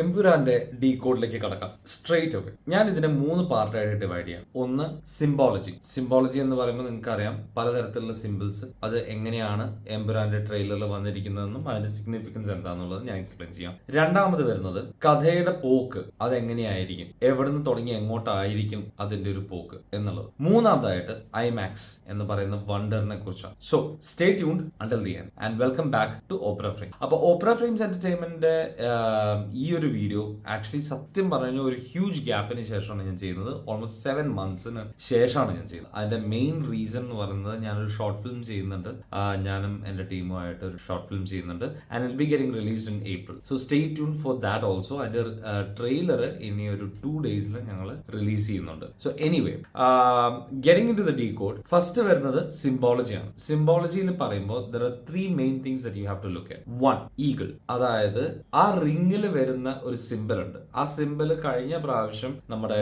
എംപുരാന്റെ ഡീകോഡിലേക്ക് കടക്കാം straight away. ഞാൻ ഇതിനെ 3 പാർട്ടായിട്ട് ഡിവൈഡ് ചെയ്യാം. ഒന്ന് സിംബോളജി എന്ന് പറയുമ്പോൾ നിങ്ങൾക്കറിയാം പലതരത്തിലുള്ള സിമ്പിൾസ്, അത് എങ്ങനെയാണ് എംപുരാന്റെ ട്രെയിലറിൽ വന്നിരിക്കുന്നതെന്നും അതിന്റെ സിഗ്നിഫിക്കൻസ് എന്താണെന്നുള്ളത് ഞാൻ എക്സ്പ്ലെയിൻ ചെയ്യാം. രണ്ടാമത് വരുന്നത് കഥയുടെ പോക്ക്, അതെങ്ങനെയായിരിക്കും, എവിടെ നിന്ന് തുടങ്ങി എങ്ങോട്ടായിരിക്കും അതിന്റെ ഒരു പോക്ക് എന്നുള്ളത്. മൂന്നാമതായിട്ട് ഐമാക്സ് എന്ന് പറയുന്ന വണ്ടറിനെ കുറിച്ചാണ്. So stay tuned until the end and welcome back to Opera Frame. അപ്പോൾ ഓപ്പറ ഫ്രെയിംസ് എന്റർടൈൻമെന്റിന്റെ ഈ ഒരു വീഡിയോ ആക്ച്വലി സത്യം പറഞ്ഞ ഒരു ഹ്യൂജ് ഗ്യാപ്പിന് ശേഷമാണ് ഞാൻ ചെയ്യുന്നത്. ഓൾമോസ്റ്റ് 7 monthsന് ശേഷമാണ് ഞാൻ ചെയ്യുന്നത്. അതിന്റെ മെയിൻ റീസൺ എന്ന് പറയുന്നത് ഞാനൊരു ഷോർട്ട് ഫിലിം ചെയ്യുന്നുണ്ട്. ഞാനും എന്റെ ടീമുമായിട്ട് ഒരു ഷോർട്ട് ഫിലിം ചെയ്യുന്നുണ്ട് and it be getting released in April. So stay tune for that also. അതിന്റെ ട്രെയിലർ ഇനി ഒരു 2 daysൽ ഞങ്ങൾ റിലീസ് ചെയ്യുന്നുണ്ട്. So anyway, getting into the decode, first വരുന്നത് സിംബോളജിയാണ്. സിംബോളജിയിൽ പറയുമ്പോൾ there are 3 main things that you have to look at. 1, eagle. അതായത് ആ റിംഗിൽ വരുന്ന ഒരു സിമ്പിൾ ഉണ്ട്. ആ സിമ്പിൾ കഴിഞ്ഞ പ്രാവശ്യം നമ്മുടെ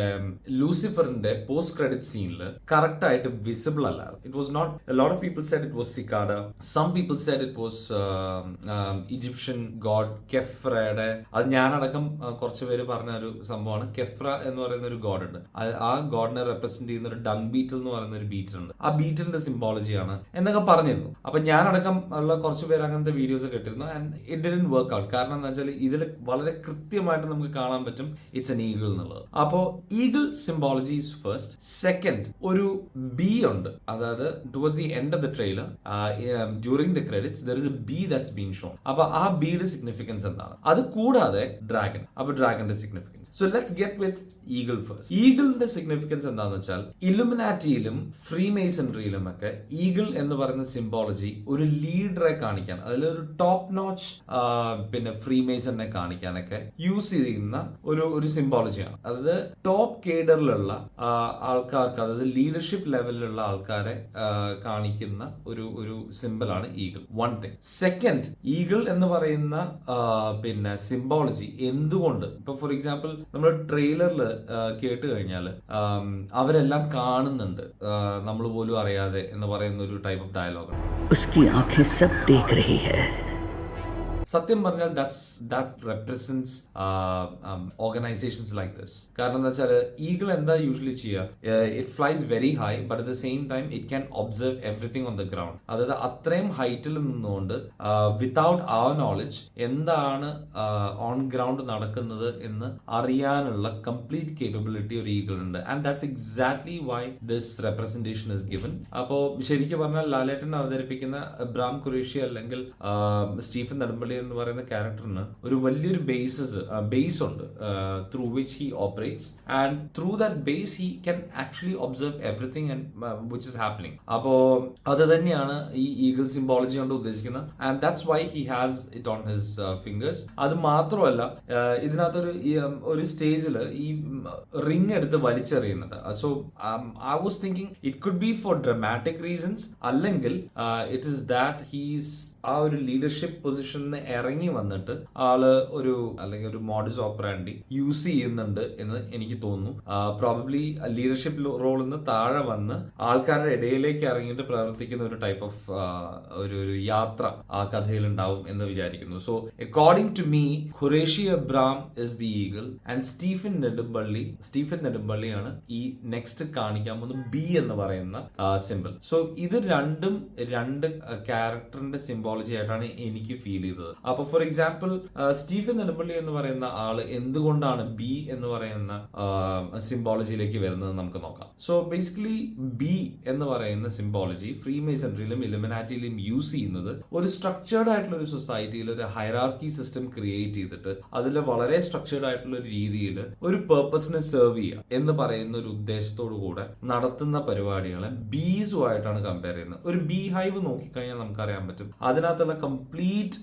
ലൂസിഫറിന്റെ പോസ്റ്റ് ക്രെഡിറ്റ് സീനിൽ കറക്റ്റ് ആയിട്ട് വിസിബിൾ അല്ലായിരുന്നു. It was not, a lot of people said it was cicada, some people said it was Egyptian god കെഫ്രയുടെ. അത് ഞാനടക്കം കുറച്ച് പേര് പറഞ്ഞ ഒരു സംഭവമാണ്. കെഫ്ര എന്ന് പറയുന്ന ഒരു ഗോഡ് ഉണ്ട്. ആ ഗോഡിനെ റെപ്രസെന്റ് ചെയ്യുന്ന ഒരു ഡങ് ബീറ്റിൽ എന്ന് പറയുന്ന ഒരു ബീറ്റിൽ ഉണ്ട്. ആ ബീറ്റിലിന്റെ സിംബോളജിയാണ് എന്നൊക്കെ പറഞ്ഞിരുന്നു. അപ്പൊ ഞാനടക്കം ഉള്ള കുറച്ച് പേര് അങ്ങനത്തെ വീഡിയോസ് കേട്ടിരുന്നു and it didn't work out. കാരണം എന്താ വെച്ചാൽ ഇതിൽ വളരെ കൃത്യമായിട്ട് നമുക്ക് കാണാൻ പറ്റും ഇറ്റ്സ് എൻ ഈഗിൾ എന്നുള്ളത്. അപ്പോ eagle symbology is first. Second, ഒരു ബി ഉണ്ട്. അതായത് towards the end of the trailer during the credits there is a bee that's been shown. അപ്പൊ ആ ബിയുടെ സിഗ്നിഫിക്കൻസ് എന്താണ്? അത് കൂടാതെ ഡ്രാഗൺ. അപ്പൊ ഡ്രാഗന്റെ significance. So let's get with eagle first. ഈഗിളിന്റെ സിഗ്നിഫിക്കൻസ് എന്താണെന്ന് വെച്ചാൽ ഇലുമിനാറ്റിയിലും ഫ്രീമേസൺറിയിലും ഒക്കെ ഈഗിൾ എന്ന് പറയുന്ന സിംബോളജി ഒരു ലീഡറെ കാണിക്കാൻ, അതിലൊരു ടോപ്പ് നോച്ച് പിന്നെ ഫ്രീമേസനെ കാണിക്കാനൊക്കെ യൂസ് ചെയ്യുന്ന ഒരു സിംബോളജിയാണ്. അതായത് ടോപ്പ് കേഡറിലുള്ള ആൾക്കാർക്ക്, അതായത് ലീഡർഷിപ്പ് ലെവലിലുള്ള ആൾക്കാരെ കാണിക്കുന്ന ഒരു സിമ്പിളാണ് ഈഗിൾ. 1 thing. സെക്കൻഡ്, ഈഗിൾ എന്ന് പറയുന്ന പിന്നെ സിംബോളജി എന്തുകൊണ്ട്, ഇപ്പൊ ഫോർ എക്സാമ്പിൾ നമ്മൾ ട്രെയിലറിൽ കേട്ട് കഴിഞ്ഞാൽ അവരെല്ലാം കാണുന്നുണ്ട് നമ്മൾ പോലും അറിയാതെ എന്ന് പറയുന്ന ഒരു ടൈപ്പ് ഓഫ് ഡയലോഗ്. സത്യം പറഞ്ഞാൽ that represents organisations like this. കാരണം എന്താ വെച്ചാൽ ഈഗിൾ എന്താ യൂഷ്വലി ചെയ്യുക, it flies very high but at the same time it can observe everything on the ground. അതായത് അത്രയും ഹൈറ്റിൽ നിന്നുകൊണ്ട് വിത്തൗട്ട് അവർ നോളജ് എന്താണ് ഓൺ ഗ്രൗണ്ട് നടക്കുന്നത് എന്ന് അറിയാനുള്ള കംപ്ലീറ്റ് കേപ്പബിലിറ്റി ഒരു ഈഗിൾ ഉണ്ട്. And that's exactly why this representation is given. അപ്പോൾ ശരിക്കും പറഞ്ഞാൽ ലാലേട്ടൻ അവതരിപ്പിക്കുന്ന എബ്രാം ഖുറേഷി അല്ലെങ്കിൽ സ്റ്റീഫൻ നെടുമ്പള്ളി എന്ന് പറയുന്ന ക്യാരക്ടറിന് ഒരു വലിയൊരു ബേസ് ഉണ്ട് through which he operates and through that base he can actually observe everything which is happening. അപ്പോ അത് തന്നെയാണ് ഈ ഈഗിൾ സിംബോളജി കൊണ്ട് ഉദ്ദേശിക്കുന്നത്. And that's why he has it on his fingers. അത് മാത്രമല്ല, ഇതിനകത്തൊരു സ്റ്റേജിൽ ഈ റിംഗ് എടുത്ത് വലിച്ചെറിയുന്നുണ്ട്. So I was thinking it could be for dramatic reasons, അല്ലെങ്കിൽ ഇറ്റ് ഇസ് ദാറ്റ് ഹീസ് ആ ഒരു ലീഡർഷിപ്പ് പൊസിഷനിൽ ഇറങ്ങി വന്നിട്ട് ആള് ഒരു മോഡസ് ഓപ്പറാൻഡി യൂസ് ചെയ്യുന്നുണ്ട് എന്ന് എനിക്ക് തോന്നുന്നു. പ്രോബബ്ലി ലീഡർഷിപ്പ് റോളിൽ നിന്ന് താഴെ വന്ന് ആൾക്കാരുടെ ഇടയിലേക്ക് ഇറങ്ങിയിട്ട് പ്രവർത്തിക്കുന്ന ഒരു ടൈപ്പ് ഓഫ് ഒരു യാത്ര ആ കഥയിൽ ഉണ്ടാവും എന്ന് വിചാരിക്കുന്നു. So according to me, Qureshi Abram is the eagle and Stephen നെടുമ്പള്ളിയാണ് ഈ നെക്സ്റ്റ് കാണിക്കാൻ പോകുന്ന ബി എന്ന് പറയുന്ന സിമ്പിൾ. സോ ഇത് രണ്ട് ക്യാരക്ടറിന്റെ സിമ്പിൾ ആയിട്ടാണ് എനിക്ക് ഫീൽ ചെയ്തത്. അപ്പൊ ഫോർ എക്സാമ്പിൾ സ്റ്റീഫൻ നെടുമ്പള്ളി എന്ന് പറയുന്ന ആള് എന്തുകൊണ്ടാണ് ബി എന്ന് പറയുന്ന സിംബോളജിയിലേക്ക് വരുന്നത് നമുക്ക് നോക്കാം. സോ ബേസിക്കലി ബി എന്ന് പറയുന്ന സിംബോളജി ഫ്രീമേസൺറിയിലും ഇലുമിനാറ്റിയിലും യൂസ് ചെയ്യുന്നത് ഒരു സ്ട്രക്ചേർഡ് ആയിട്ടുള്ള ഒരു സൊസൈറ്റിയിൽ ഒരു ഹൈറാർക്കി സിസ്റ്റം ക്രിയേറ്റ് ചെയ്തിട്ട് അതിൽ വളരെ സ്ട്രക്ചേർഡ് ആയിട്ടുള്ള ഒരു രീതിയിൽ ഒരു പേർപ്പസിനെ സെർവ് ചെയ്യുക എന്ന് പറയുന്ന ഒരു ഉദ്ദേശത്തോടു കൂടെ നടത്തുന്ന പരിപാടികളെ ബീസുമായിട്ടാണ് കമ്പയർ ചെയ്യുന്നത്. ഒരു ബീ ഹൈവ് നോക്കിക്കഴിഞ്ഞാൽ നമുക്കറിയാൻ പറ്റും അതിനകത്തുള്ള കംപ്ലീറ്റ്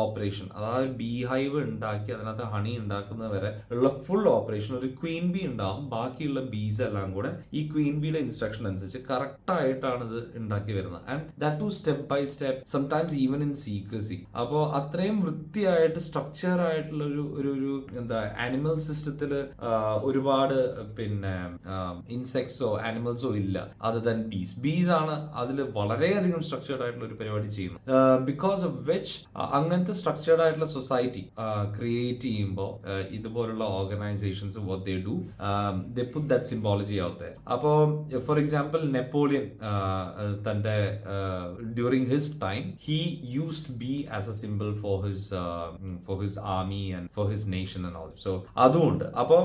ഓപ്പറേഷൻ, അതായത് ബീ ഹൈവ് ഉണ്ടാക്കി അതിനകത്ത് ഹണി ഉണ്ടാക്കുന്നത് വരെ ഉള്ള ഫുൾ ഓപ്പറേഷൻ ഒരു ക്വീൻ ബി ഉണ്ടാവും. ബാക്കിയുള്ള ബീസ് എല്ലാം കൂടെ ഈ ക്വീൻ ബിയുടെ ഇൻസ്ട്രക്ഷൻ അനുസരിച്ച് കറക്റ്റ് ആയിട്ടാണ് ഇത് ഉണ്ടാക്കി വരുന്നത്. And that to step by step, sometimes even in secrecy. അപ്പോൾ അത്രയും വൃത്തിയായിട്ട് സ്ട്രക്ചർ ആയിട്ടുള്ള ഒരു എന്താ ആനിമൽ സിസ്റ്റത്തിൽ ഒരുപാട് പിന്നെ ഇൻസെക്ട്സോ ആനിമൽസോ ഇല്ല അതർ ദാൻ ബീസ് ആണ് അതിൽ വളരെയധികം സ്ട്രക്ചേർഡ് ആയിട്ടുള്ള ഒരു പരിപാടി ചെയ്യുന്നത്. ബിക്കോസ് ഓഫ് വിച്ച് അങ്ങനത്തെ സ്ട്രക്ചേർഡ് ആയിട്ടുള്ള സൊസൈറ്റി ക്രിയേറ്റ് ചെയ്യുമ്പോൾ ഇതുപോലുള്ള organisations what they do they put that symbology out there. അപ്പോൾ ഫോർ എക്സാമ്പിൾ നെപ്പോളിയൻ തന്റെ during his time he used bee as a symbol for his army and for his nation and all. So അതുകൊണ്ട് അപ്പോൾ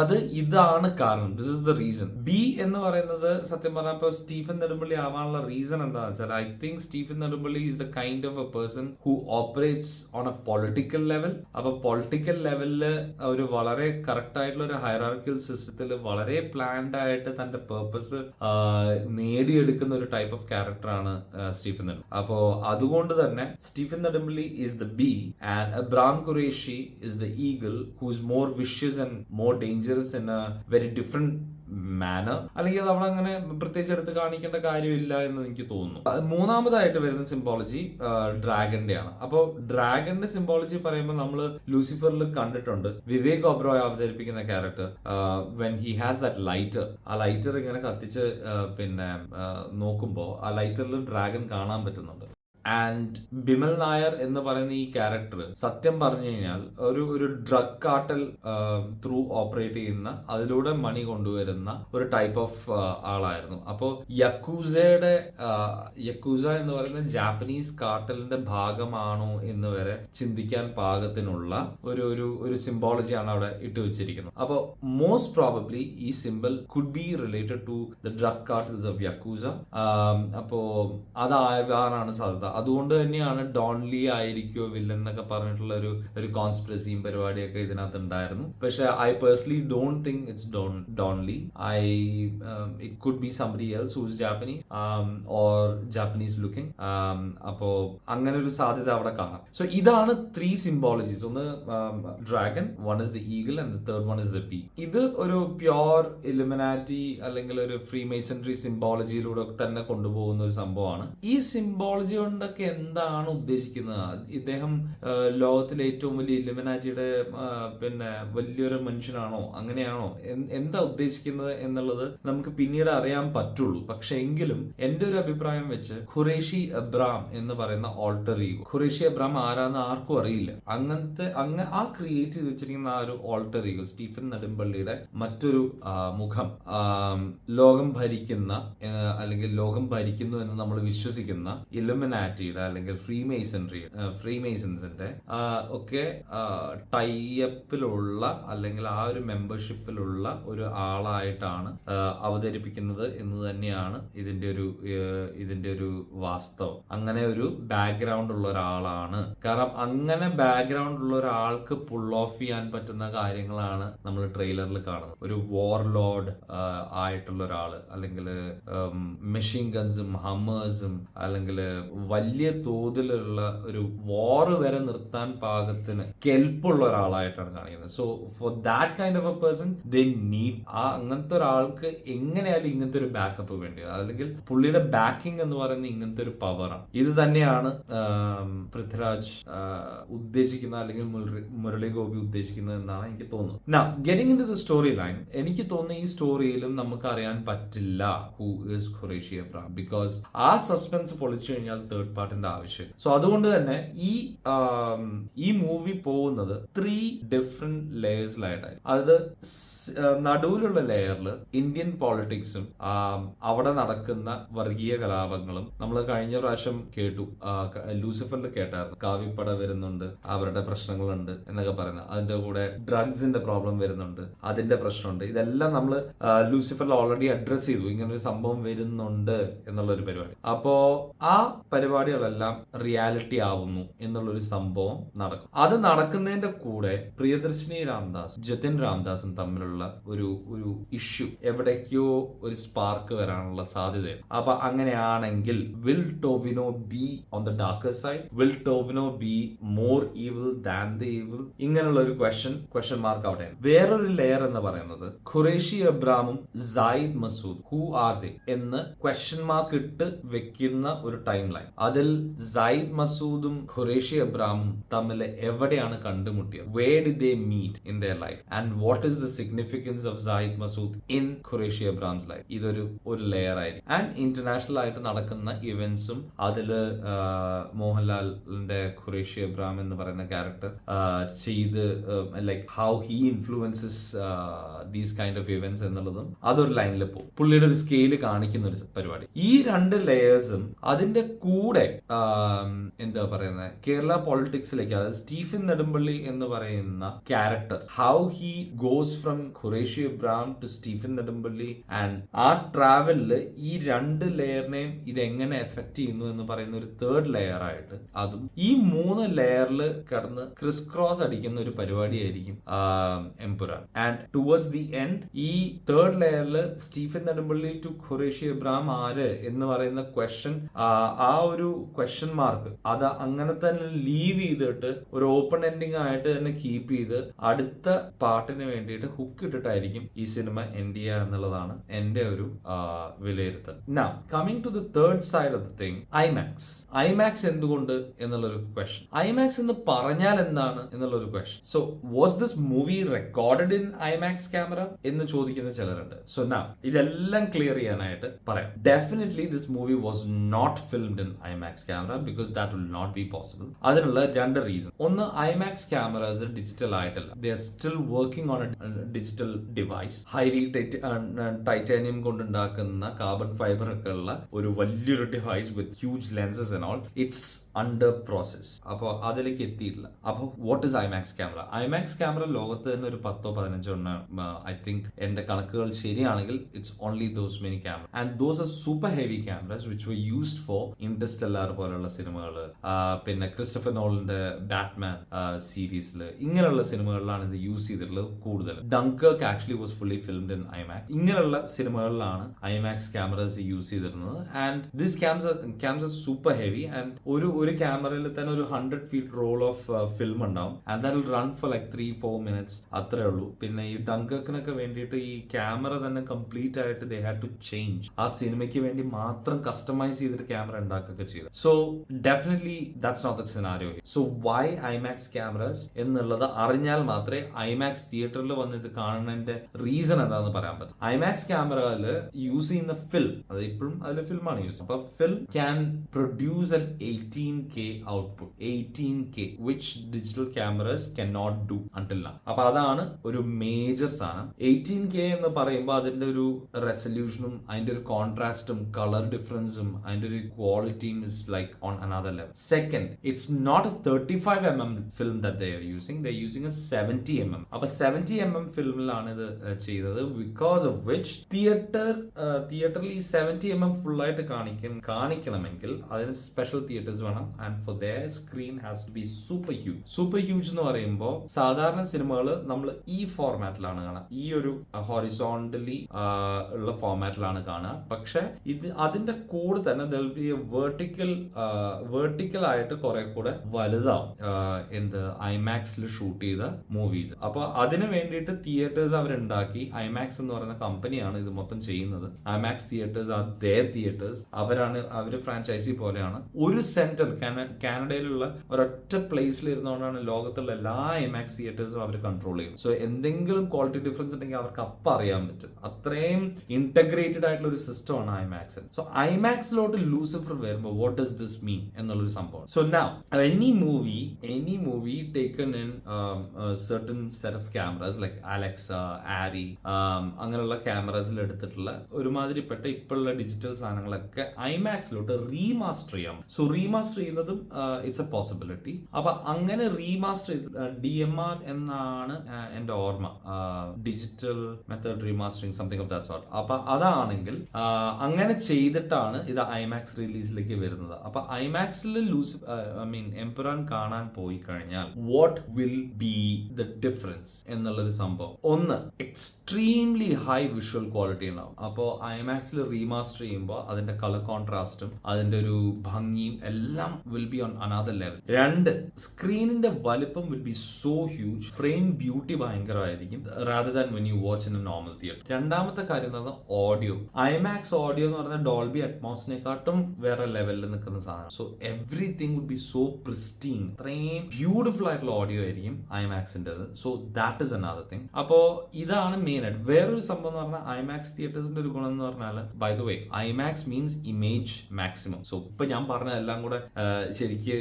അത് ഇതാണ് കാരണം. This is the reason. Bee എന്ന് പറയുന്നത് സത്യം പറഞ്ഞപ്പോൾ സ്റ്റീഫൻ നെടുമ്പള്ളി ആവാനുള്ള റീസൺ എന്താണെന്ന് വെച്ചാൽ I think Stephen Nedumpally is the kind of A person who operates on A political level. അപ്പൊ പൊളിറ്റിക്കൽ ലെവലില് ഒരു വളരെ കറക്റ്റ് ആയിട്ടുള്ള ഒരു ഹൈറാർക്കിയൽ സിസ്റ്റത്തിൽ വളരെ പ്ലാൻഡ് ആയിട്ട് തന്റെ പേർപ്പസ് നേടിയെടുക്കുന്ന ഒരു ടൈപ്പ് ഓഫ് ക്യാരക്ടറാണ് സ്റ്റീഫൻ നെടുമ്പള്ളി. അപ്പോ അതുകൊണ്ട് തന്നെ Stephen Nedumpally is the bee and Abram Qureshi is the eagle who is more vicious and more dangerous in a very different manner. അല്ലെങ്കിൽ അത് നമ്മളങ്ങനെ പ്രത്യേകിച്ച് എടുത്ത് കാണിക്കേണ്ട കാര്യമില്ല എന്ന് എനിക്ക് തോന്നുന്നു. മൂന്നാമതായിട്ട് വരുന്ന സിംബോളജി ഡ്രാഗന്റെയാണ്. അപ്പോൾ ഡ്രാഗന്റെ സിംബോളജി പറയുമ്പോൾ നമ്മൾ ലൂസിഫറിൽ കണ്ടിട്ടുണ്ട് വിവേക് ഒബ്രോയ് അവതരിപ്പിക്കുന്ന character when he has that lighter. ആ ലൈറ്റർ ഇങ്ങനെ കത്തിച്ച് പിന്നെ നോക്കുമ്പോൾ ആ ലൈറ്ററിൽ ഡ്രാഗൺ കാണാൻ പറ്റുന്നുണ്ട്. ആൻഡ് ബിമൽ നായർ എന്ന് പറയുന്ന ഈ ക്യാരക്ടർ സത്യം പറഞ്ഞു കഴിഞ്ഞാൽ ഒരു ഡ്രഗ് കാർട്ടൽ ത്രൂ ഓപ്പറേറ്റ് ചെയ്യുന്ന, അതിലൂടെ മണി കൊണ്ടുവരുന്ന ഒരു ടൈപ്പ് ഓഫ് ആളായിരുന്നു. അപ്പോൾ യക്കൂസ എന്ന് പറയുന്ന ജാപ്പനീസ് കാർട്ടലിന്റെ ഭാഗമാണോ എന്ന് വരെ ചിന്തിക്കാൻ പാകത്തിനുള്ള ഒരു സിംബോളജിയാണ് അവിടെ ഇട്ട് വെച്ചിരിക്കുന്നത്. അപ്പോൾ മോസ്റ്റ് പ്രോബബ്ലി ഈ symbol could be related to the drug cartels of Yakuza. അപ്പോ അതാകാനാണ് സാധ്യത. അതുകൊണ്ട് തന്നെയാണ് ഡോൺ ലീ ആയിരിക്കോ വില്ലൻ എന്നൊക്കെ പറഞ്ഞിട്ടുള്ള ഒരു കോൺസ്പിറസിയും പരിപാടിയൊക്കെ ഇതിനകത്ത് ഉണ്ടായിരുന്നു. പക്ഷെ I personally don't think it's Don Lee. It could be somebody else who's Japanese or Japanese looking. അപ്പോ അങ്ങനെ ഒരു സാധ്യത അവിടെ കാണാം. സോ ഇതാണ് 3 സിംബോളജീസ്. ഒന്ന് dragon, one is the eagle and the third one is the bee. ഇത് ഒരു പ്യോർ ഇലുമിനാറ്റി അല്ലെങ്കിൽ ഒരു ഫ്രീ മേസൺട്രി സിംബോളജിയിലൂടെ തന്നെ കൊണ്ടുപോകുന്ന ഒരു സംഭവമാണ്. ഈ സിംബോളജി കൊണ്ട് എന്താണ് ഉദ്ദേശിക്കുന്നത്? ഇദ്ദേഹം ലോകത്തിലെ ഏറ്റവും വലിയ ഇലുമിനാറ്റിയുടെ പിന്നെ വലിയൊരു മനുഷ്യനാണോ, അങ്ങനെയാണോ, എന്താ ഉദ്ദേശിക്കുന്നത് എന്നുള്ളത് നമുക്ക് പിന്നീട് അറിയാൻ പറ്റുള്ളൂ. പക്ഷെ എങ്കിലും എന്റെ ഒരു അഭിപ്രായം വെച്ച് ഖുറേഷി എബ്രാം എന്ന് പറയുന്ന ഓൾട്ടർ ഈഗോ, ഖുറേഷി എബ്രാം ആരാന്ന് ആർക്കും അറിയില്ല. ആ ക്രിയേറ്റ് ചെയ്ത് വെച്ചിരിക്കുന്ന ആ ഒരു ഓൾട്ടർ ഈഗോ സ്റ്റീഫൻ നെടുമ്പള്ളിയുടെ മറ്റൊരു മുഖം, ലോകം ഭരിക്കുന്ന അല്ലെങ്കിൽ ലോകം ഭരിക്കുന്നു എന്ന് നമ്മൾ വിശ്വസിക്കുന്ന ഇലുമിനാറ്റിയുടെ അല്ലെങ്കിൽ ഫ്രീമേസൺസിന്റെ ഒക്കെ ടൈപ്പിലുള്ള അല്ലെങ്കിൽ ആ ഒരു മെമ്പർഷിപ്പിലുള്ള ഒരു ആളായിട്ടാണ് അവതരിപ്പിക്കുന്നത് എന്ന് തന്നെയാണ് ഇതിന്റെ ഒരു വാസ്തവം. അങ്ങനെ ഒരു ബാക്ക്ഗ്രൗണ്ട് ഉള്ള ഒരാളാണ്. കാരണം അങ്ങനെ ബാക്ക്ഗ്രൗണ്ട് ഉള്ള ഒരാൾക്ക് പുൾ ഓഫ് ചെയ്യാൻ പറ്റുന്ന കാര്യങ്ങളാണ് നമ്മൾ ട്രെയിലറിൽ കാണുന്നത്. ഒരു വാർലോഡ് ആയിട്ടുള്ള ഒരാള്, അല്ലെങ്കിൽ മെഷീൻ ഗൺസും ഹമ്മേഴ്സും അല്ലെങ്കിൽ വലിയ തോതിലുള്ള ഒരു വാർ വരെ നിർത്താൻ പാകത്തിന് കെൽപ്പുള്ള ഒരാളായിട്ടാണ് കാണിക്കുന്നത്. So for that kind of A person they need അങ്ങനത്തെ ഒരാൾക്ക് എങ്ങനെയായാലും ഇങ്ങനത്തെ ഒരു ബാക്കപ്പ് വേണ്ടി, അല്ലെങ്കിൽ പുള്ളിയുടെ ബാക്കിംഗ് എന്ന് പറയുന്നത് ഇങ്ങനത്തെ ഒരു പവറാണ്. ഇത് തന്നെയാണ് പൃഥ്വിരാജ് ഉദ്ദേശിക്കുന്ന അല്ലെങ്കിൽ മുരളി ഗോപി ഉദ്ദേശിക്കുന്നത് എന്നാണ് എനിക്ക് തോന്നുന്നത്. Now getting into the story line, എനിക്ക് തോന്നുന്നു ഈ സ്റ്റോറിയിലും നമുക്ക് അറിയാൻ പറ്റില്ല who is Qureshi Abram. Because ആ സസ്പെൻസ് പൊളിച്ചു കഴിഞ്ഞാൽ തേർഡ് പാർട്ടിന്റെ ആവശ്യം. സോ അതുകൊണ്ട് തന്നെ ഈ മൂവി പോകുന്നത് 3 ഡിഫറെന്റ് ലെയേഴ്സിലായിട്ടാണ്. അതായത് നടുവിലുള്ള ലെയറിൽ ഇന്ത്യൻ പോളിറ്റിക്സും അവിടെ നടക്കുന്ന വർഗീയ കലാപങ്ങളും നമ്മൾ കഴിഞ്ഞ പ്രാവശ്യം കേട്ടു, ലൂസിഫറിൽ കേട്ടായിരുന്നു. കാവിപ്പട വരുന്നുണ്ട്, അവരുടെ പ്രശ്നങ്ങളുണ്ട് എന്നൊക്കെ പറയുന്നത്. അതിന്റെ കൂടെ ഡ്രഗ്സിന്റെ പ്രോബ്ലം വരുന്നുണ്ട്, അതിന്റെ പ്രശ്നമുണ്ട്. ഇതെല്ലാം നമ്മൾ ലൂസിഫറിൽ ഓൾറെഡി അഡ്രസ് ചെയ്തു. ഇങ്ങനൊരു സംഭവം വരുന്നുണ്ട് എന്നുള്ളൊരു പരിപാടി. അപ്പോ ആ പരിപാടികളെല്ലാം റിയാലിറ്റി ആവുന്നു എന്നുള്ളൊരു സംഭവം നടക്കും. അത് നടക്കുന്നതിന്റെ കൂടെ പ്രിയദർശിനി രാംദാസ് ജതിൻ രാംദാസും തമ്മിലുള്ള ഒരു ഇഷ്യൂ എവിടേക്കോ ഒരു സ്പാർക്ക് വരാനുള്ള സാധ്യതയാണ്. അപ്പൊ അങ്ങനെയാണെങ്കിൽ will Tovino be on the darker side? Will Tovino be more evil than the evil? ഇങ്ങനെയുള്ള ഒരു ക്വസ്റ്റ്യൻ മാർക്ക് അവിടെയാണ്. വേറൊരു ലെയർ എന്ന് പറയുന്നത് ഖുറേഷി എബ്രാമും Sayed Masood who are they എന്ന് ക്വസ്റ്റ്യൻ മാർക്ക് ഇട്ട് വെക്കുന്ന ഒരു ടൈം ലൈൻ. അതിൽ സയ്യിദ് മസൂദും ഖുറേഷി അബ്രാമും തമ്മിൽ എവിടെയാണ് കണ്ടുമുട്ടിയത്? Where did they meet in their life and what is the significance of Sayyid Masood in Qureshi Abram's life? ഇതൊരു ലെയർ ആയിരിക്കും. ആൻഡ് ഇന്റർനാഷണൽ ആയിട്ട് നടക്കുന്ന ഇവന്റ്സും അതില് മോഹൻലാലിന്റെ ഖുറേഷി അബ്രാം എന്ന് പറയുന്ന ക്യാരക്ടർ ചെയ്ത് like how he influences these kind of events എന്നുള്ളതും അതൊരു ലൈനിൽ പോകും. പുള്ളിയുടെ ഒരു സ്കെയില് കാണിക്കുന്ന ഒരു പരിപാടി. ഈ രണ്ട് ലെയേഴ്സും അതിന്റെ കൂടെ എന്താ പറയുന്നത്, കേരള പൊളിറ്റിക്സിലേക്ക്, അതായത് സ്റ്റീഫൻ നെടുമ്പള്ളി എന്ന് പറയുന്ന character, how he goes from Qureshi Abram to Stephen Nedumpally, and ആ ട്രാവലില് ഈ രണ്ട് ലെയറിനെയും ഇത് എങ്ങനെ എഫക്ട് ചെയ്യുന്നു എന്ന് പറയുന്ന ഒരു തേർഡ് ലെയർ ആയിട്ട് അതും ഈ 3 ലെയറിൽ കടന്ന് ക്രിസ് ക്രോസ് അടിക്കുന്ന ഒരു പരിപാടിയായിരിക്കും Empuraan. And towards the end ഈ തേർഡ് ലെയറിൽ സ്റ്റീഫൻ നെടുമ്പള്ളി ടു ഖുറേഷി അബ്രാം ആര് എന്ന് പറയുന്ന ക്വസ്റ്റ്യൻ, ആ ഒരു ക്വസ്റ്റ്യൻ മാർക്ക് അത് അങ്ങനെ തന്നെ ലീവ് ചെയ്തിട്ട് ഒരു ഓപ്പൺ എൻഡിങ് ആയിട്ട് തന്നെ കീപ്പ് ചെയ്ത് അടുത്ത പാർട്ടിന് വേണ്ടിയിട്ട് ഹുക്ക് ഇട്ടിട്ടായിരിക്കും ഈ സിനിമ എൻഡ് ചെയ്യുക എന്നുള്ളതാണ് എന്റെ ഒരു വിലയിരുത്തൽ. Now, coming to the third side of the thing, IMAX എന്തുകൊണ്ട് എന്നുള്ളൊരു ക്വസ്റ്റ്യൻ. IMAX എന്ന് പറഞ്ഞാൽ എന്താണ് എന്നുള്ളൊരു question. So was this movie recorded in IMAX camera എന്ന് ചോദിക്കുന്ന ചിലരുണ്ട്. സോ now ഇതെല്ലാം ക്ലിയർ ചെയ്യാനായിട്ട് പറയാം. Definitely this movie was not filmed in IMAX camera because that will not be possible. അതിനുള്ള 2 റീസൺ. ഒന്ന്, IMAX ക്യാമറാസ് ഡിജിറ്റൽ ആയിട്ടല്ല, they are still working on a digital device. Highly titanium കൊണ്ടുണ്ടാക്കുന്ന carbon fibre ഒക്കെ ഉള്ള ഒരു വലിയൊരു device with huge lenses and all. It's under process. അപ്പോൾ അതിലേക്ക് എത്തിയിട്ടില്ല. അപ്പോൾ what is IMAX camera? IMAX camera ലോകത്ത് തന്നെ ഒരു 10-15 എണ്ണം, ഐ തിങ്ക് എന്റെ കണക്കുകൾ ശരിയാണെങ്കിൽ it's only those many camera, and those are super heavy cameras which were used for Interstellar പോലുള്ള സിനിമകൾ, പിന്നെ ക്രിസ്റ്റഫർ നോളന്റെ ബാറ്റ്മാൻ സീരീസിൽ, ഇങ്ങനെയുള്ള സിനിമകളിലാണ് ഇത് യൂസ് ചെയ്തിട്ടുള്ളത് കൂടുതൽ. Dunkirk actually was fully filmed in IMAX. ഇങ്ങനെയുള്ള സിനിമകളിലാണ് IMAX ക്യാമറാസ് യൂസ് ചെയ്തിരുന്നത്. And this camera super heavy, and ഒരു ക്യാമറയിൽ തന്നെ ഒരു 100 feet റോൾ ഓഫ് ഫിലിം ഉണ്ടാവും, and that will run for like 3-4 minutes, അത്രേ ഉള്ളൂ. പിന്നെ ഈ ഡങ്കർക്കിനൊക്കെ വേണ്ടിയിട്ട് ഈ ക്യാമറ തന്നെ കംപ്ലീറ്റ് ആയിട്ട് ദേ ഹാഡ് ടു ചേഞ്ച്, ആ സിനിമയ്ക്ക് വേണ്ടി മാത്രം കസ്റ്റമൈസ് ചെയ്തിട്ട് ക്യാമറ ഉണ്ടാക്കുകയൊക്കെ ചെയ്തു. So definitely that's not the scenario. So why IMAX cameras എന്നുള്ളത് അറിഞ്ഞാൽ മാത്രമേ IMAX തിയേറ്ററിൽ വന്നിട്ട് കാണുന്നതിന്റെ റീസൺ എന്താണെന്ന് പറയാൻ പറ്റും. IMAX ക്യാമറയിൽ യൂസ് ചെയ്യുന്ന ഫിലിം, അത് ഇപ്പോഴും അതിൽ ഫിലിമാണ് യൂസ്. അപ്പൊ film can produce an 18K output, 18K which digital cameras cannot do until now. അപ്പൊ അതാണ് ഒരു മേജർ സാധനം. 18K എന്ന് പറയുമ്പോൾ അതിന്റെ ഒരു റെസൊല്യൂഷനും അതിന്റെ ഒരു കോൺട്രാസ്റ്റും കളർ ഡിഫറൻസും അതിന്റെ ഒരു ക്വാളിറ്റിയും is like on another level. Second, it's not a 35mm film that they are using, they're using a 70mm. അപ്പൊ 70mm ഫിലിമിലാണ് ഇത് ചെയ്തത്, ബിക്കോസ് ഓഫ് വിച്ച് തിയേറ്ററിൽ ഈ 70mm ഫുൾ ആയിട്ട് കാണിക്കണമെങ്കിൽ അതിന് സ്പെഷ്യൽ തിയേറ്റേഴ്സ് വേണം, and for their screen has to be super huge. Super huge എന്ന് പറയുമ്പോൾ സാധാരണ സിനിമകൾ നമ്മൾ ഈ ഫോർമാറ്റിലാണ് കാണുക, ഈ ഒരു ഹൊറിസോണ്ടലി ഉള്ള ഫോർമാറ്റിലാണ് കാണുക. പക്ഷെ ഇത് അതിന്റെ കൂടെ തന്നെ വെർട്ടിക്കൽ ആയിട്ട് കുറെ കൂടെ വലുതാവും എന്ത് IMAXിൽ ഷൂട്ട് ചെയ്ത മൂവീസ്. അപ്പൊ അതിന് വേണ്ടിയിട്ട് തിയേറ്റേഴ്സ് അവരുണ്ടാക്കി. IMAX എന്ന് പറയുന്ന കമ്പനിയാണ് ഇത് മൊത്തം ചെയ്യുന്നത്. IMAX theatres are their theatres. അവര് ഫ്രാഞ്ചൈസി പോലെയാണ്. ഒരു സെന്റർ കാനഡയിലുള്ള ഒരൊറ്റ പ്ലേസിൽ ഇരുന്നുകൊണ്ടാണ് ലോകത്തുള്ള എല്ലാ IMAX തിയേറ്റേഴ്സും അവർ കൺട്രോൾ ചെയ്യുന്നത്. സോ എന്തെങ്കിലും ക്വാളിറ്റി ഡിഫറൻസ് ഉണ്ടെങ്കിൽ അവർക്ക് അപ്പം അറിയാൻ പറ്റും. അത്രയും ഇന്റഗ്രേറ്റഡ് ആയിട്ടുള്ള ഒരു സിസ്റ്റമാണ് IMAX. സോ IMAXിലോട്ട് ലൂസിഫർ വരുമ്പോൾ വാട്ട് ഡസ് ദിസ് മീൻ എന്നുള്ളൊരു സംഭവം. So now any movie taken in a certain set of cameras like Alexa, Arri, അങ്ങനെയുള്ള ക്യാമറാസിൽ എടുത്തിട്ടുള്ള ഒരുമാതിരിപ്പെട്ട ഇപ്പോഴുള്ള ഡിജിറ്റൽ സാധനങ്ങളൊക്കെ IMAXിലോട്ട് റീമാസ്റ്റർ ചെയ്യാം. സോ റീമാസ്റ്റർ ചെയ്യുന്നതും ഇറ്റ്സ് എ പോസിബിലിറ്റി. അപ്പൊ അങ്ങനെ റീമാസ്റ്റർ DMR എന്നാണ് എന്റെ ഓർമ്മ, digital method remastering, something of that sort. അപ്പൊ അതാണെങ്കിൽ അങ്ങനെ ചെയ്തിട്ടാണ് ഇത് IMAX റിലീസിലേക്ക് വരുന്നത്. അപ്പൊ IMAXിൽ എംപുരാൻ കാണാൻ പോയി കഴിഞ്ഞാൽ what will be the difference എന്നുള്ളൊരു സംഭവം. ഒന്ന്, എക്സ്ട്രീംലി ഹൈ വിഷ്വൽ ക്വാളിറ്റി ഉണ്ടാവും. അപ്പോൾ IMAXിൽ റീമാസ്റ്റർ ചെയ്യുമ്പോൾ അതിന്റെ കളർ കോൺട്രാസ്റ്റും അതിന്റെ ഒരു ഭംഗിയും എല്ലാം will be on another level. 2, സ്ക്രീനിന്റെ വലിപ്പം will be so huge, frame beauty ഭയങ്കരമായിരിക്കും rather than when you watch in a normal theater. രണ്ടാമത്തെ കാര്യം എന്ന് പറഞ്ഞാൽ ഓഡിയോ. IMAX ഓഡിയോ എന്ന് പറഞ്ഞാൽ ഡോൾബി അറ്റ്മോസിനെക്കാട്ടും വേറെ ലെവൽ ലെവലിൽ നിൽക്കുന്ന സാധനം. So everything would be so pristine, അത്രയും ബ്യൂട്ടിഫുൾ ആയിട്ടുള്ള ഓഡിയോ ആയിരിക്കും ഐമാക്സിൻ്റെത്. So that is another thing. അപ്പോൾ ഇതാണ് മെയിൻ ആയിട്ട്. വേറൊരു സംഭവം എന്ന് പറഞ്ഞാൽ ഐമാക്സ് തിയേറ്റേഴ്സിന്റെ ഒരു ഗുണം എന്ന് പറഞ്ഞാൽ, by the way, IMAX means image maximum. So ഇപ്പൊ ഞാൻ പറഞ്ഞ എല്ലാം കൂടെ ശരിക്ക്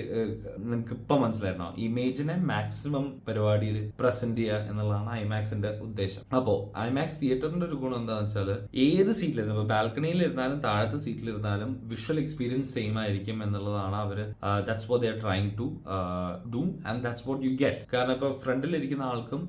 നിങ്ങൾക്ക് ഇപ്പൊ മനസ്സിലായിരുന്നോ? ഇമേജിനെ മാക്സിമം പരിപാടിയിൽ പ്രസന്റ് ചെയ്യുക എന്നുള്ളതാണ് ഐമാക്സിന്റെ ഉദ്ദേശം. അപ്പോൾ ഐമാക്സ് തിയേറ്ററിന്റെ ഒരു ഗുണം എന്താണെന്ന് വെച്ചാൽ, ഏത് സീറ്റിലിരുന്നു, ഇപ്പൊ ബാൽക്കണിയിൽ ഇരുന്നാലും താഴത്തെ സീറ്റിലിരുന്നാലും വിഷ്വൽ എക്സ്പീരിയൻസ് സെയിം ആയിരിക്കും എന്നുള്ളതാണ് അവര് that's what they are trying to do and that's what you get. കാരണം ഇപ്പൊ ഫ്രണ്ടിൽ ഇരിക്കുന്ന ആൾക്കും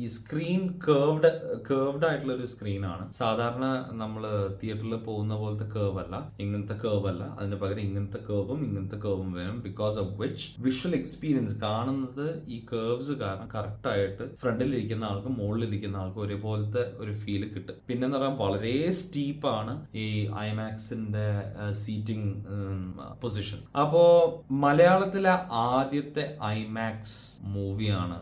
ഈ സ്ക്രീൻ കേർവ്ഡ് ആയിട്ടുള്ള ഒരു സ്ക്രീനാണ്. സാധാരണ നമ്മൾ തിയേറ്ററിൽ പോകുന്ന പോലത്തെ കേർവ് അല്ല, ഇങ്ങനത്തെ കേർവ് അല്ല. അതിന് പകരം ഇങ്ങനത്തെ കേർവും വരും. Because of which visual experience കാണുന്നത് ഈ കേർവ്സ് കാരണം കറക്റ്റ് ആയിട്ട് ഫ്രണ്ടിലിരിക്കുന്ന ആൾക്കും മുകളിലിരിക്കുന്ന ആൾക്കും ഒരേപോലത്തെ ഒരു ഫീൽ കിട്ടും. പിന്നെന്ന് പറയാൻ വളരെ സ്റ്റീപ്പാണ് ഈ ഐമാക്സിന്റെ സീറ്റിംഗ് പൊസിഷൻ. അപ്പോ മലയാളത്തിലെ ആദ്യത്തെ ഐമാക്സ് മൂവിയാണ്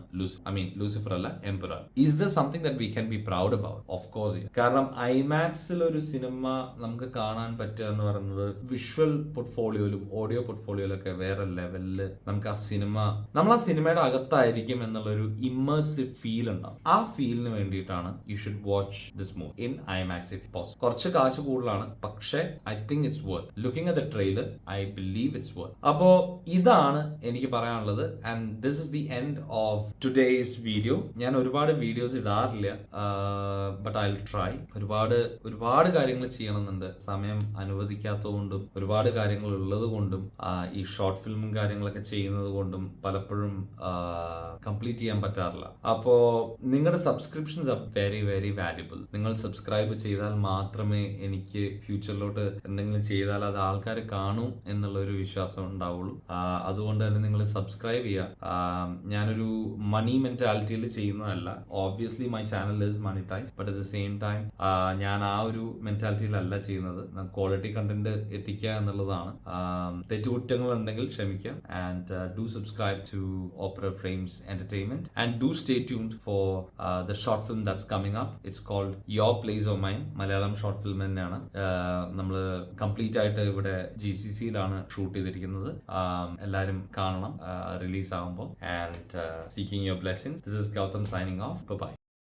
ലൂസിഫർ അല്ല, emperor. Is the something that we can be proud about? Of course. കാരണം ഐമാക്സിൽ ഒരു സിനിമ നമുക്ക് കാണാൻ പറ്റുക എന്ന് പറയുന്നത് വിഷ്വൽ പോർട്ട്ഫോളിയോയിലും ഓഡിയോ പോർട്ട്ഫോളിയോയിലും ഒക്കെ വേറെ ലെവലില് നമുക്ക് നമ്മൾ ആ സിനിമയുടെ അകത്തായിരിക്കും എന്നുള്ളൊരു ഇമ്മേഴ്സീവ് ഫീൽ ഉണ്ടാവും. ആ ഫീലിന് വേണ്ടിയിട്ടാണ് you should watch this movie in IMAX if possible. കുറച്ച് കാശ് കൂടുതലാണ്, പക്ഷേ I think it's worth. Looking at the trailer I believe it's worth. അപ്പോ ഇതാണ് എനിക്ക് പറയാനുള്ളത്. And this is the end of today's video. ഞാൻ ഒരുപാട് വീഡിയോസ് ഇടാറില്ല, ബട്ട് ഐ വിൽ ട്രൈ. ഒരുപാട് കാര്യങ്ങൾ ചെയ്യണമെന്നുണ്ട്. സമയം അനുവദിക്കാത്തതുകൊണ്ടും ഒരുപാട് കാര്യങ്ങൾ ഉള്ളത് കൊണ്ടും ഈ ഷോർട്ട് ഫിലിമും കാര്യങ്ങളൊക്കെ ചെയ്യുന്നത് കൊണ്ടും പലപ്പോഴും കംപ്ലീറ്റ് ചെയ്യാൻ പറ്റാറില്ല. അപ്പോ നിങ്ങളുടെ subscriptions are very very valuable. നിങ്ങൾ സബ്സ്ക്രൈബ് ചെയ്താൽ മാത്രമേ എനിക്ക് ഫ്യൂച്ചറിലോട്ട് എന്തെങ്കിലും ചെയ്താൽ അത് ആൾക്കാർ കാണും എന്നുള്ള ഒരു വിശ്വാസം ഉണ്ടാവുള്ളൂ. അതുകൊണ്ട് തന്നെ നിങ്ങൾ സബ്സ്ക്രൈബ് ചെയ്യുക. ഞാനൊരു മണി മെന്റാലിറ്റിയിൽ ചെയ്യുന്നതല്ല. Obviously my channel is monetise, but at the same time ഞാൻ ആ ഒരു മെന്റാലിറ്റിയിലല്ല ചെയ്യുന്നത്. ക്വാളിറ്റി കണ്ടന്റ് എത്തിക്കുക എന്നുള്ളതാണ്. തെറ്റുകുറ്റങ്ങൾ ഉണ്ടെങ്കിൽ ക്ഷമിക്കുക. And do subscribe to Opera Frames entertainment and do stay tuned for the short film that's coming up. It's called your place of mine. Malayalam short film തന്നെയാണ്. നമ്മൾ കംപ്ലീറ്റ് ആയിട്ട് ഇവിടെ GCCയിലാണ് ഷൂട്ട് ചെയ്തിരിക്കുന്നത്. എല്ലാവരും കാണണം റിലീസ് ആകുമ്പോൾ. And seeking your blessings. This is Gautham signing off. By.